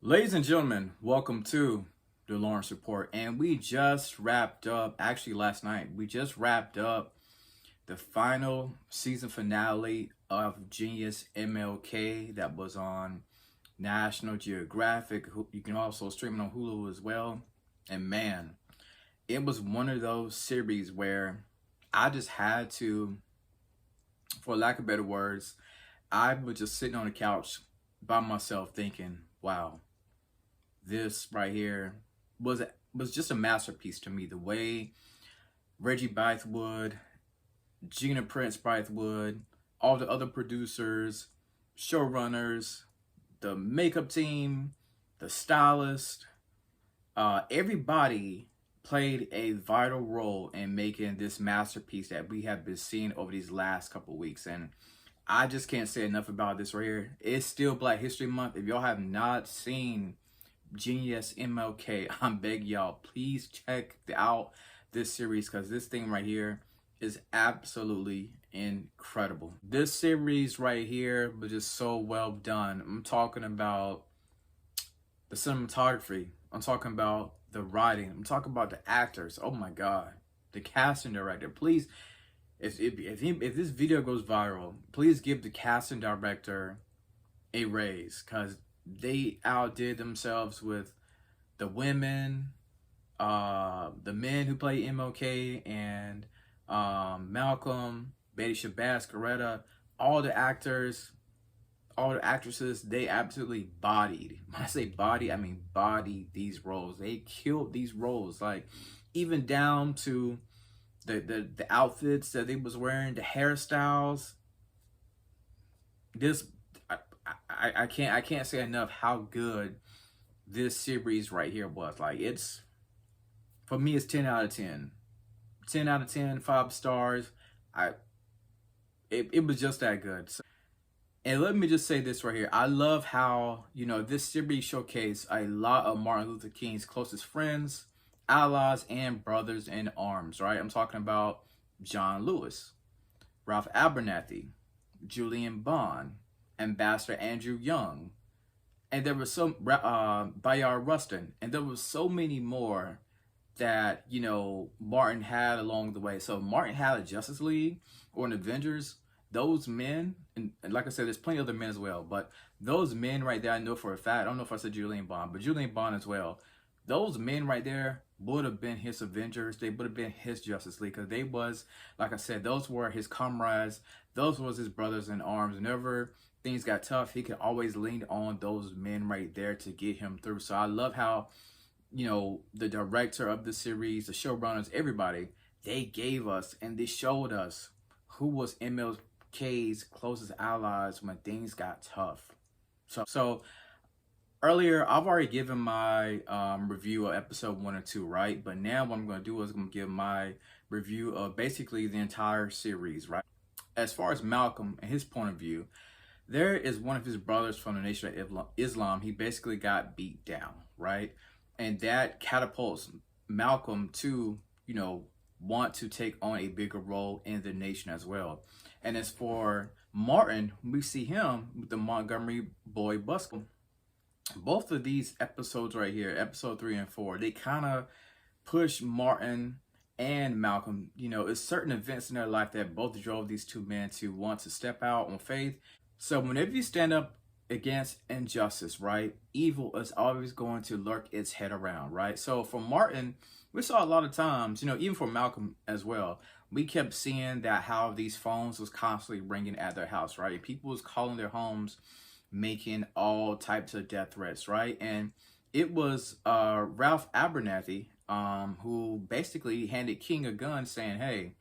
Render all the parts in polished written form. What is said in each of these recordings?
Ladies and gentlemen, welcome to the Lawrence Report. And we just wrapped up, actually last night, we just wrapped up the final season finale of Genius MLK that was on National Geographic. You can also stream it on Hulu as well. And man, it was one of those series where I just had to, for lack of better words, I was just sitting on the couch by myself thinking, wow, this right here was just a masterpiece to me. The way Reggie Bythewood, Gina Prince Bythewood, all the other producers, showrunners, the makeup team, the stylist, everybody played a vital role in making this masterpiece that we have been seeing over these last couple of weeks. And I just can't say enough about this right here. It's still Black History Month. If y'all have not seen Genius MLK, I'm begging y'all, please check out this series because this thing right here is absolutely incredible. This series right here was just so well done. I'm talking about the cinematography. I'm talking about the writing. I'm talking about the actors. Oh my God, the casting director. Please, if this video goes viral, please give the casting director a raise because they outdid themselves with the women, the men who play MLK and Malcolm, Betty Shabazz, Coretta, all the actors, all the actresses, they absolutely bodied. When I say body, I mean bodied these roles. They killed these roles, like even down to the outfits that they was wearing, the hairstyles. This I can't say enough how good this series right here was. Like, it's, for me, it's 10 out of 10. 10 out of 10, 5 stars. It was just that good. So, and let me just say this right here. I love how, this series showcased a lot of Martin Luther King's closest friends, allies, and brothers in arms, right? I'm talking about John Lewis, Ralph Abernathy, Julian Bond, Ambassador Andrew Young, and there was some BayardRustin, and there was so many more that Martin had along the way. So Martin had a Justice League or an Avengers. Those men, and like I said, there's plenty of other men as well, but those men right there, I know for a fact. I don't know if I said Julian Bond, but Julian Bond as well. Those men right there would have been his Avengers. They would have been his Justice League because they was, like I said, those were his comrades. Those was his brothers in arms. Whenever things got tough, he could always lean on those men right there to get him through. So I love how, the director of the series, the showrunners, everybody, they gave us and they showed us who was MLK's closest allies when things got tough. So earlier, I've already given my review of episode 1 and 2, right? But now what I'm going to do is I'm going to give my review of basically the entire series, right? As far as Malcolm and his point of view, there is one of his brothers from the Nation of Islam. He basically got beat down, right? And that catapults Malcolm to, want to take on a bigger role in the nation as well. And as for Martin, we see him with the Montgomery Boy Bus. Both of these episodes right here, episode 3 and 4, they kind of push Martin and Malcolm. It's certain events in their life that both drove these two men to want to step out on faith. So whenever you stand up against injustice, right, evil is always going to lurk its head around, right? So for Martin, we saw a lot of times, even for Malcolm as well, we kept seeing that how these phones was constantly ringing at their house, right? People was calling their homes, making all types of death threats, right? And it was Ralph Abernathy who basically handed King a gun saying, hey,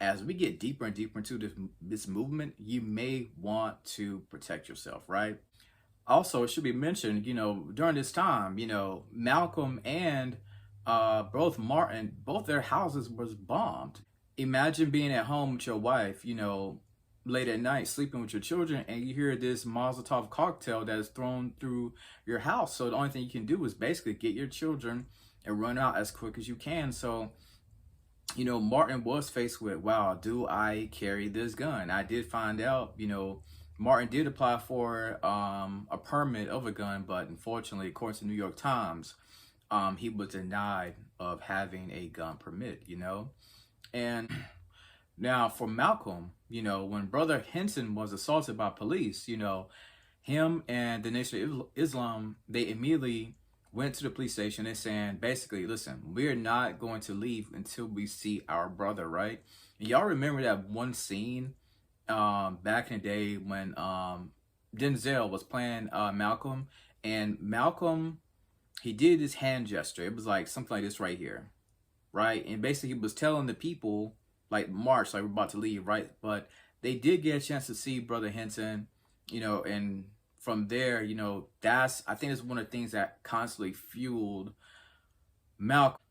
as we get deeper and deeper into this movement, you may want to protect yourself, right? Also, it should be mentioned, during this time, Malcolm and both Martin, both their houses was bombed. Imagine being at home with your wife, late at night, sleeping with your children, and you hear this Molotov cocktail that is thrown through your house. So the only thing you can do is basically get your children and run out as quick as you can. So Martin was faced with, wow, do I carry this gun? I did find out, Martin did apply for a permit of a gun, but unfortunately, according to the New York Times, he was denied of having a gun permit, you know? And now for Malcolm, you know, when Brother Henson was assaulted by police, you know, him and the Nation of Islam, they immediately went to the police station and saying, basically, listen, we're not going to leave until we see our brother, right? And y'all remember that one scene back in the day when Denzel was playing Malcolm, and Malcolm, he did his hand gesture. It was like something like this right here, right? And basically he was telling the people, like, march, like we're about to leave, right? But they did get a chance to see Brother Henson, you know, and from there, you know, I think it's one of the things that constantly fueled Malcolm.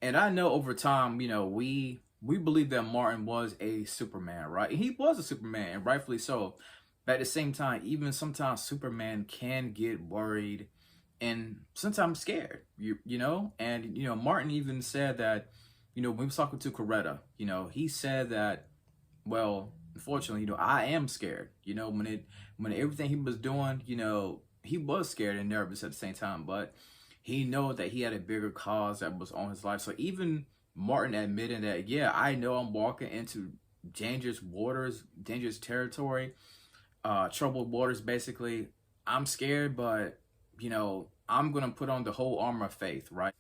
And I know over time, you know, we believe that Martin was a Superman, right? And he was a Superman, and rightfully so. But at the same time, even sometimes Superman can get worried and sometimes scared, you know? And, you know, Martin even said that, you know, when he was talking to Coretta, you know, he said that, well, unfortunately, you know, I am scared. You know, when everything he was doing, you know, he was scared and nervous at the same time, but he knew that he had a bigger cause that was on his life. So even Martin admitting that, yeah, I know I'm walking into dangerous waters, dangerous territory, troubled waters, basically. I'm scared, but, you know, I'm going to put on the whole armor of faith, right?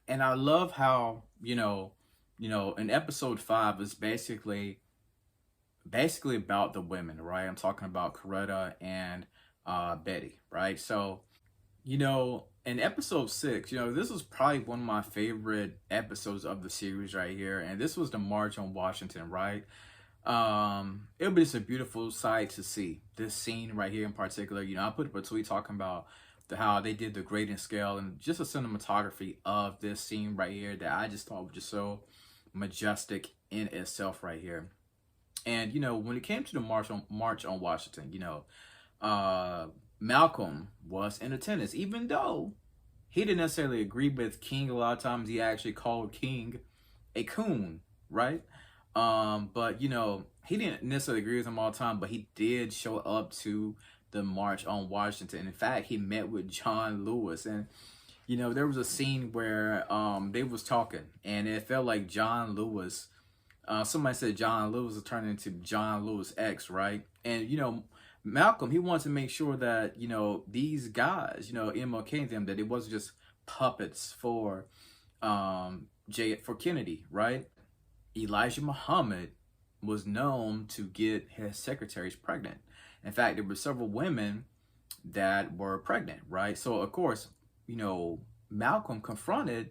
And I love how, you know, in episode 5 is basically about the women, right? I'm talking about Coretta and Betty, right? So, you know, in episode 6, you know, this was probably one of my favorite episodes of the series right here. And this was the March on Washington, right? It was just a beautiful sight to see this scene right here in particular. You know, I put up a tweet talking about how they did the grading scale and just the cinematography of this scene right here that I just thought was just so majestic in itself right here. And, you know, when it came to the March on Washington, you know, Malcolm was in attendance, even though he didn't necessarily agree with King. A lot of times he actually called King a coon, right? But, you know, he didn't necessarily agree with him all the time, but he did show up to the March on Washington. In fact, he met with John Lewis, and, you know, there was a scene where they was talking, and it felt like John Lewis, somebody said John Lewis was turning into John Lewis X, right? And, you know, Malcolm, he wanted to make sure that, you know, these guys, you know, MLK and them, that it wasn't just puppets for Kennedy, right? Elijah Muhammad was known to get his secretaries pregnant. In fact, there were several women that were pregnant, right? So, of course, you know, Malcolm confronted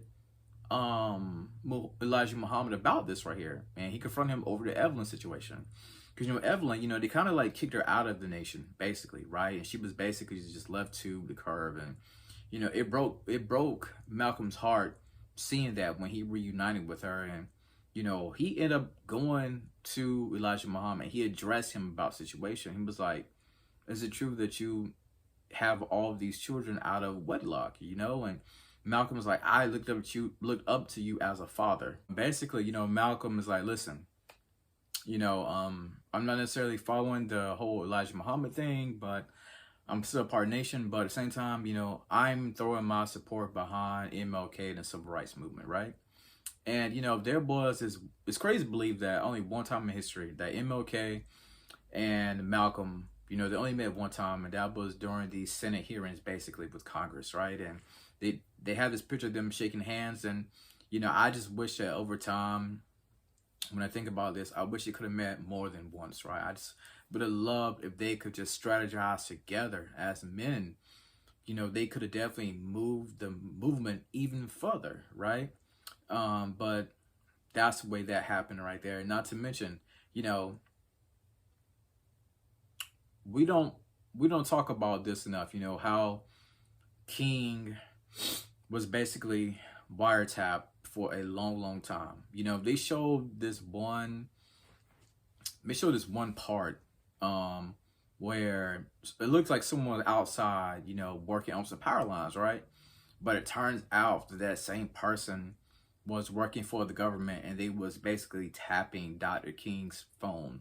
Elijah Muhammad about this right here, and he confronted him over the Evelyn situation. Because, you know, Evelyn, you know, they kind of like kicked her out of the nation, basically, right? And she was basically just left to the curb. And, you know, it broke Malcolm's heart seeing that when he reunited with her. And, you know, he ended up going to Elijah Muhammad. He addressed him about the situation. He was like, is it true that you have all of these children out of wedlock, you know? And Malcolm was like, I looked up to you as a father. Basically, you know, Malcolm is like, listen, you know, I'm not necessarily following the whole Elijah Muhammad thing, but I'm still a part of the nation. But at the same time, you know, I'm throwing my support behind MLK and the civil rights movement, right? And, you know, it's crazy to believe that only one time in history that MLK and Malcolm, you know, they only met one time, and that was during the Senate hearings, basically, with Congress, right? And they had this picture of them shaking hands, and, you know, I just wish that over time, when I think about this, I wish they could have met more than once, right? I just would have loved if they could just strategize together as men. You know, they could have definitely moved the movement even further, right? But that's the way that happened right there. Not to mention, you know, we don't talk about this enough, you know, how King was basically wiretapped for a long time. You know, they showed this one part where it looks like someone was outside, you know, working on some power lines, right? But it turns out that same person was working for the government, and they was basically tapping Dr. King's phone.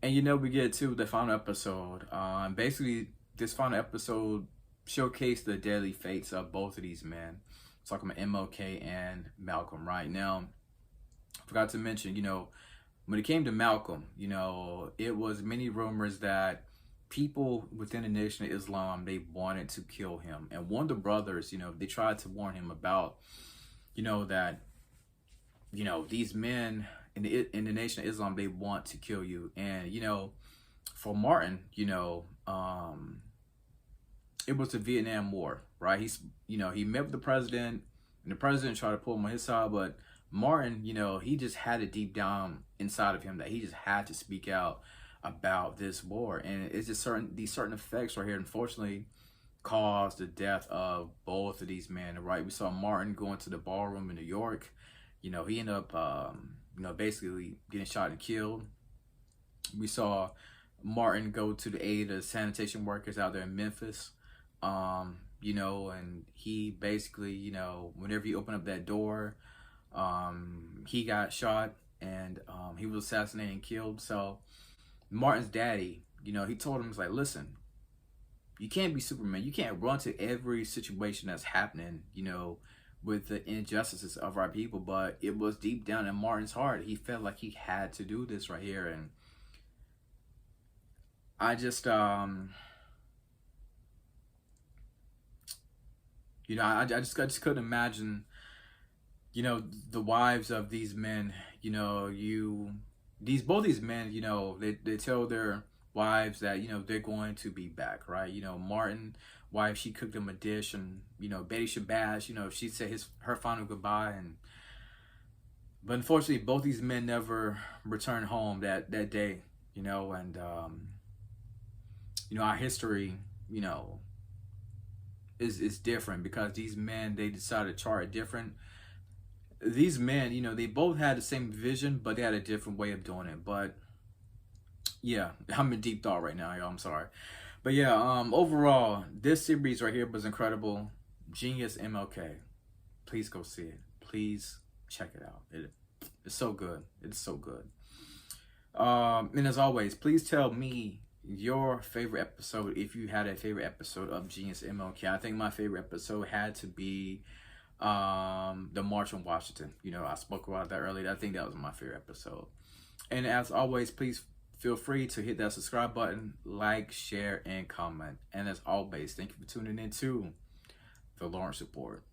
And we get to the final episode. Basically, this final episode showcased the deadly fates of both of these men. Talking about MLK and Malcolm. Right now, I forgot to mention, when it came to Malcolm, it was many rumors that people within the Nation of Islam, they wanted to kill him. And one of the brothers, they tried to warn him about, that, these men in the Nation of Islam, they want to kill you. And, for Martin, it was the Vietnam War, right? He met with the president, and the president tried to pull him on his side, but Martin, he just had it deep down inside of him that he just had to speak out about this war. And it's just these certain effects right here, unfortunately, caused the death of both of these men, right? We saw Martin going to the ballroom in New York. He ended up, basically getting shot and killed. We saw Martin go to the aid of sanitation workers out there in Memphis. And he basically, whenever he opened up that door, he got shot, and he was assassinated and killed. So Martin's daddy, he told him, he's like, listen, you can't be Superman. You can't run to every situation that's happening, with the injustices of our people. But it was deep down in Martin's heart. He felt like he had to do this right here. And I just, I just couldn't imagine, the wives of these men, both these men, they tell their wives that, they're going to be back, right? Martin, wife, she cooked him a dish, and, Betty Shabazz, she said her final goodbye. But unfortunately, both these men never returned home that day, and, our history, is different, because these men, they decided to chart different. These men, they both had the same vision, but they had a different way of doing it. But yeah, I'm in deep thought right now, y'all. I'm sorry. But yeah, overall, this series right here was incredible. GeniusMLK. Please go see it. Please check it out. It's so good. It's so good. And as always, please tell me your favorite episode, if you had a favorite episode of GeniusMLK. I think my favorite episode had to be the March on Washington. I spoke about that earlier. I think that was my favorite episode. And as always, please feel free to hit that subscribe button, like, share, and comment. And as always, thank you for tuning in to the Lawrence Report.